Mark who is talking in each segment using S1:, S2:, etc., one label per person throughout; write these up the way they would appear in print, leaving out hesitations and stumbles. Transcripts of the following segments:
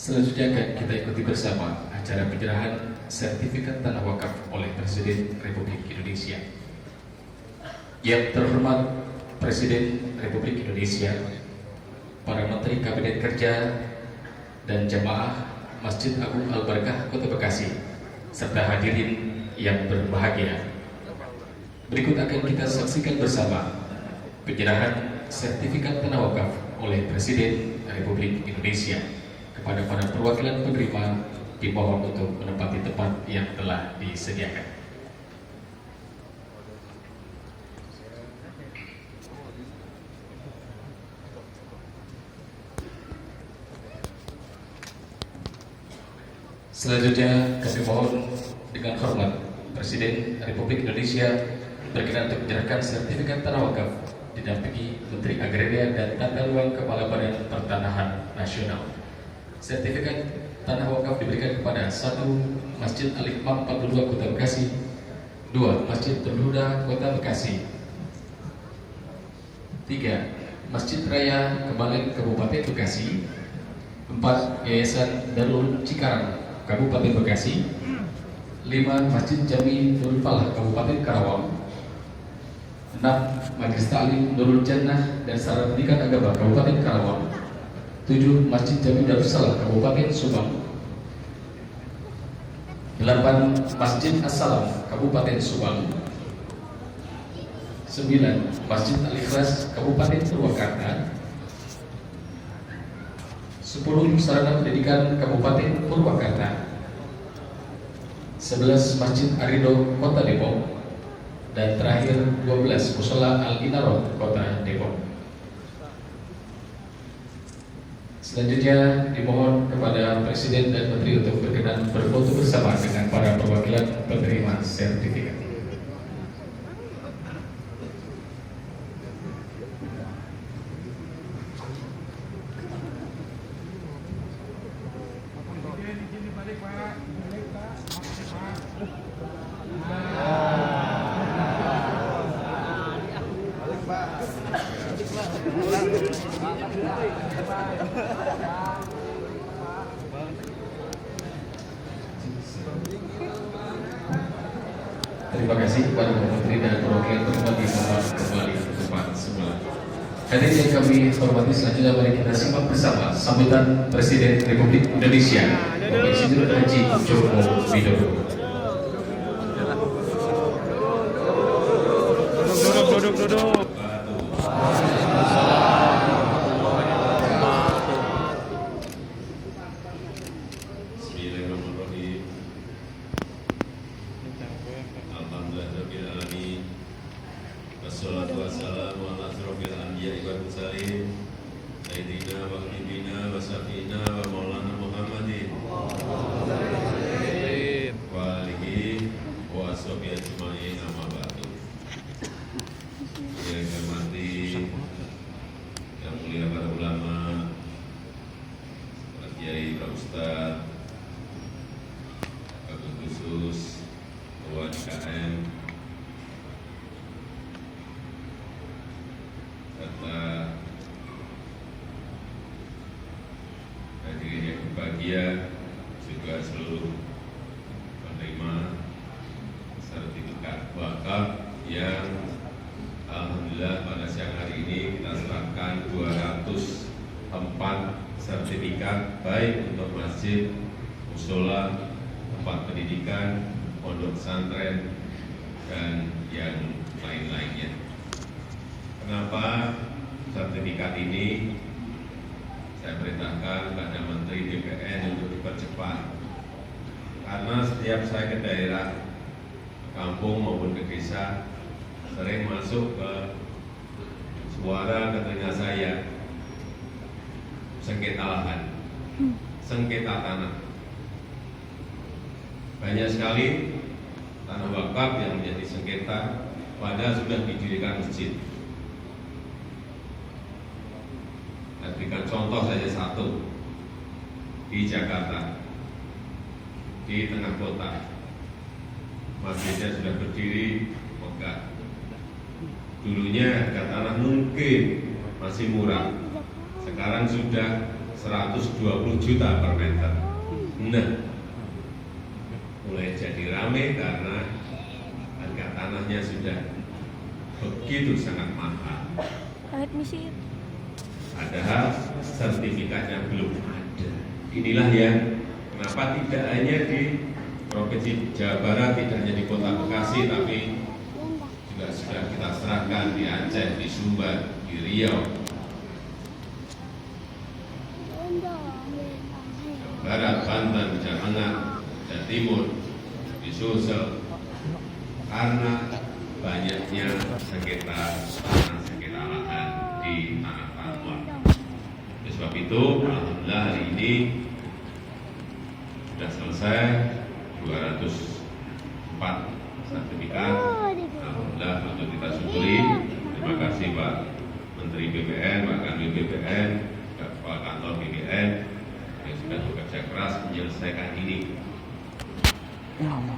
S1: Selanjutnya akan kita ikuti bersama acara penyerahan sertifikat tanah wakaf oleh Presiden Republik Indonesia. Yang terhormat Presiden Republik Indonesia, para Menteri Kabinet Kerja dan jamaah Masjid Agung Al-Barakah Kota Bekasi, serta hadirin yang berbahagia. Berikut akan kita saksikan bersama penyerahan sertifikat tanah wakaf oleh Presiden Republik Indonesia kepada para perwakilan penerima. Dimohon untuk menempati tempat yang telah disediakan. Selanjutnya kami mohon dengan hormat Presiden Republik Indonesia berkenan untuk menyerahkan sertifikat tanah wakaf didampingi Menteri Agraria dan Tata Ruang Kepala Badan Pertanahan Nasional. Sertifikat tanah wakaf diberikan kepada 1. Masjid Al-Hikmah 42 Kota Bekasi, 2. Masjid Al-Huda Kota Bekasi, 3. Masjid Raya Kebalen Kabupaten Bekasi, 4. Yayasan Darul Cikarang Kabupaten Bekasi, 5. Masjid Jami Nurul Falah Kabupaten Karawang, 6. Majelis Ta'lim Nurul Jannah dan Sarana Pendidikan Agama Kabupaten Karawang, 7. Masjid Jami Darussalam Kabupaten Subang, 8. Masjid As-Salam Kabupaten Subang, 9. Masjid Al-Ikhlas Kabupaten Purwakarta, 10. Sarana Pendidikan Kabupaten Purwakarta, 11. Masjid Arido Kota Depok, dan terakhir 12. Mushola Al-Inaroh Kota Depok. Selanjutnya dimohon kepada Presiden dan Menteri untuk berkenan berfoto bersama dengan para perwakilan penerima sertifikat. Terima kasih kepada Menteri dan perwakilan penerima dimohon kembali ke tempat semula. Hadirin yang kami hormati, selanjutnya mari kita simak bersama sambutan Presiden Republik Indonesia Bapak Insinyur Haji Joko Widodo.
S2: Duduk.
S3: Bismillahirrahmanirrahim. Alhamdulillahirrahmanirrahim. Wassalatu wassalamu ala asyrofil anbiya'i wal mursalin Sayyidina wa habibina wa syafi'ina wa maulana Muhammadin wa alihi wa ashabihi ajma'in, amma ba'du. Yang saya hormati yang mulia para ulama, para kiai, para ustadz, Bapak khusus Ketua DKM, serta hadirin yang berbahagia, juga seluruh penerima sertifikat wakaf yang alhamdulillah pada siang hari ini kita serahkan 200 tempat sertifikat, baik untuk masjid, mushola, tempat pendidikan, pondok pesantren, dan yang lain-lainnya. Kenapa sertifikat ini saya perintahkan kepada Menteri DPN untuk dipercepat? Karena setiap saya ke daerah, kampung maupun ke desa, sering masuk ke suara ke telinga saya, sengketa lahan, sengketa tanah. Banyak sekali tanah wakaf yang menjadi sengketa, padahal sudah didirikan masjid. Saya berikan contoh saja satu, di Jakarta, di tengah kota, masjidnya sudah berdiri megah. Dulunya harga tanah mungkin masih murah, sekarang sudah 120 juta per meter. Nah, mulai jadi rame karena harga tanahnya sudah begitu sangat mahal. Padahal sertifikatnya belum ada. Inilah yang kenapa tidak hanya di Provinsi Jawa Barat, tidak hanya di Kota Bekasi, tapi juga sudah kita serahkan di Aceh, di Sumbar, di Riau, Jawa Barat, Banten, Jawa Tengah, Jawa Timur, di Sulsel, karena banyaknya sengketa tanah, sengketa lahan di tanah Papua. Oleh sebab itu, alhamdulillah hari ini sudah selesai 204 sertifikat. Alhamdulillah untuk kita syukuri. Terima kasih Pak Menteri BPN, Pak Kanwil BPN, Kepala Kantor BPN yang sudah bekerja keras menyelesaikan ini.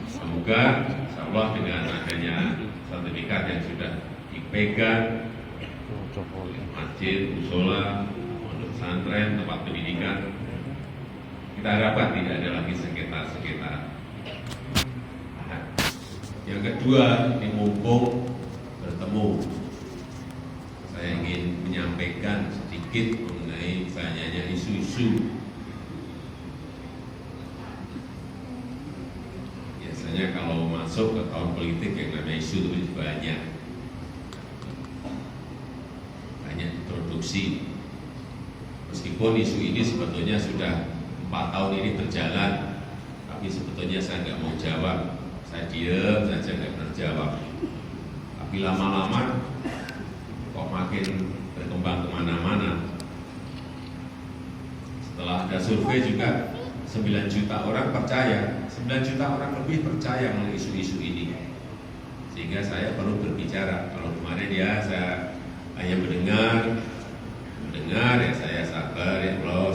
S3: Semoga insya Allah dengan adanya sertifikat yang sudah dipegang oleh masjid, musola, pondok pesantren, tempat pendidikan, kita harapkan tidak ada lagi sengketa-sengketa. Yang kedua, ini mumpung bertemu, saya ingin menyampaikan sedikit mengenai banyaknya isu-isu. Biasanya kalau masuk ke tahun politik yang namanya isu itu banyak produksi. Meskipun isu ini sebetulnya sudah 4 tahun ini berjalan, tapi sebetulnya saya nggak mau jawab, saya diam saja nggak berjawab. Tapi lama-lama kok makin berkembang kemana-mana. Setelah ada survei juga 9 juta orang percaya, 9 juta orang lebih percaya mengenai isu-isu ini. Sehingga saya perlu berbicara. Kalau kemarin ya saya hanya mendengar ya saya sabar, ya Allah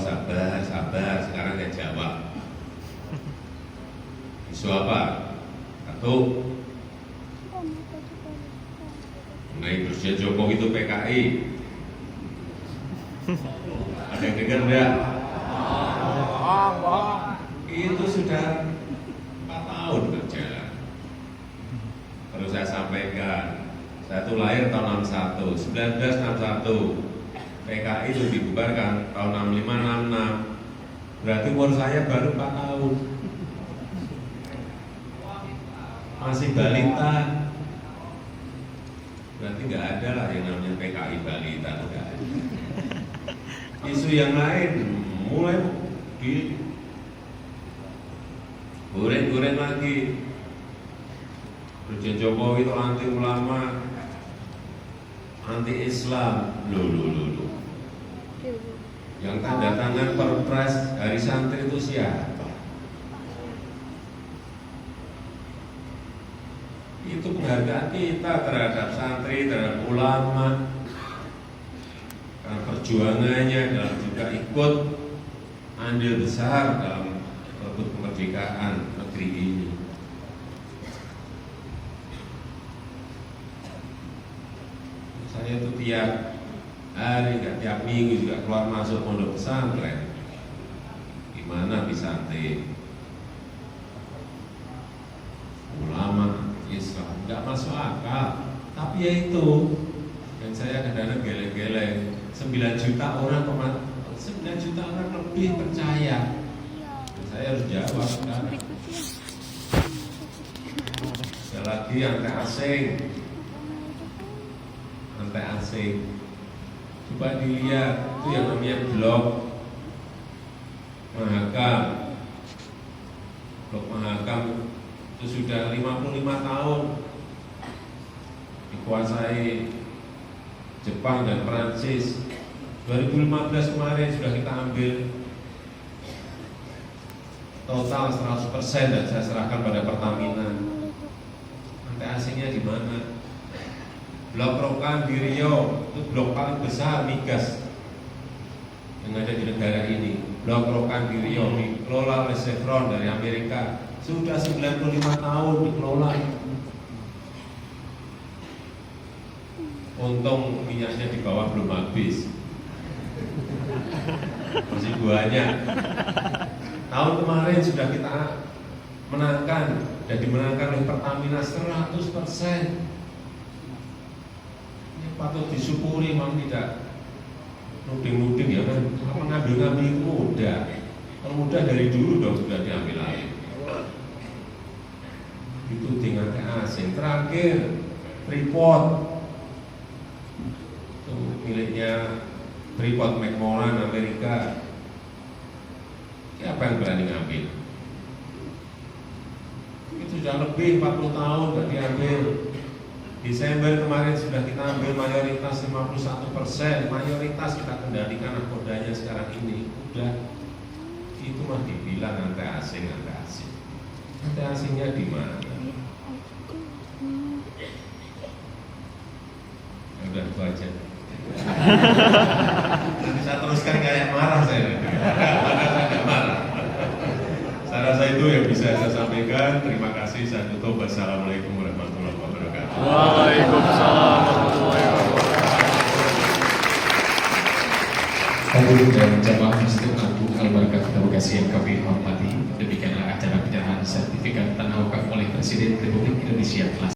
S3: sabar, sekarang saya jawab. Isu apa? Satu, mengenai Presiden Jokowi itu PKI. Ada yang dengar enggak? Itu sudah 4 tahun berjalan. Perlu saya sampaikan, saya itu lahir tahun 1961. PKI itu dibubarkan tahun 65-66. Berarti umur saya baru 4 tahun. Masih balita. Berarti nggak ada lah yang namanya PKI balita. Enggak ada. Isu yang lain mulai di goreng-goreng lagi. Presiden Jokowi itu anti ulama, anti Islam. Loh. Yang tanda tangan Perpres Hari Santri itu siapa? Itu penghargaan kita terhadap santri, terhadap ulama, karena perjuangannya dalam juga ikut andil besar dalam rebut kemerdekaan negeri ini. Saya itu tiap hari, tiap minggu juga keluar masuk pondok pesantren. Gimana bisa santri, ulama, Islam, nggak masuk akal. Tapi ya itu, dan saya kadang-kadang geleng-geleng. 9 juta orang, 9 juta orang lebih percaya. Dan saya harus jawab sekarang. Sekali lagi anti asing. Coba dilihat, itu yang namanya blok Mahakam. Blok Mahakam itu sudah 55 tahun dikuasai Jepang dan Perancis. 2015 kemarin sudah kita ambil total 100% dan saya serahkan pada Pertamina. Anti asingnya di mana? Blok Rokan di Riau itu blok paling besar migas yang ada di negara ini. Blok Rokan di Riau dikelola oleh Chevron dari Amerika. Sudah 95 tahun dikelola. Untung minyaknya di bawah belum habis. masih banyak. Tahun kemarin sudah kita menangkan dan dimenangkan oleh Pertamina 100%. Ini patut disyukuri, memang tidak nuding-nuding ya kan. Mengambil-ngambil itu mudah. Kalau mudah dari dulu dong sudah diambil alih. Itu dengan asing. Terakhir Freeport itu miliknya Freeport McMoran Amerika. Siapa yang berani ngambil? Itu sudah lebih 40 tahun nggak diambil. Desember kemarin sudah kita ambil mayoritas 51%. Mayoritas kita kendalikan nakodanya sekarang ini. Udah itu mah dibilang anti asing. Anti asingnya di mana? Udah itu aja. Nanti saya teruskan kayak marah saya. Saya marah. Saya rasa itu yang bisa saya sampaikan. Terima kasih. Saya tutup. Wassalamualaikum warahmatullahi wabarakatuh.
S2: Waalaikumsalam warahmatullahi wabarakatuh.
S1: Hadirin dan jamaah Masjid Agung Al-Barakah Kota Bekasi yang kami hormati, demikianlah acara penyerahan sertifikat tanah wakaf oleh Presiden Republik Indonesia kelas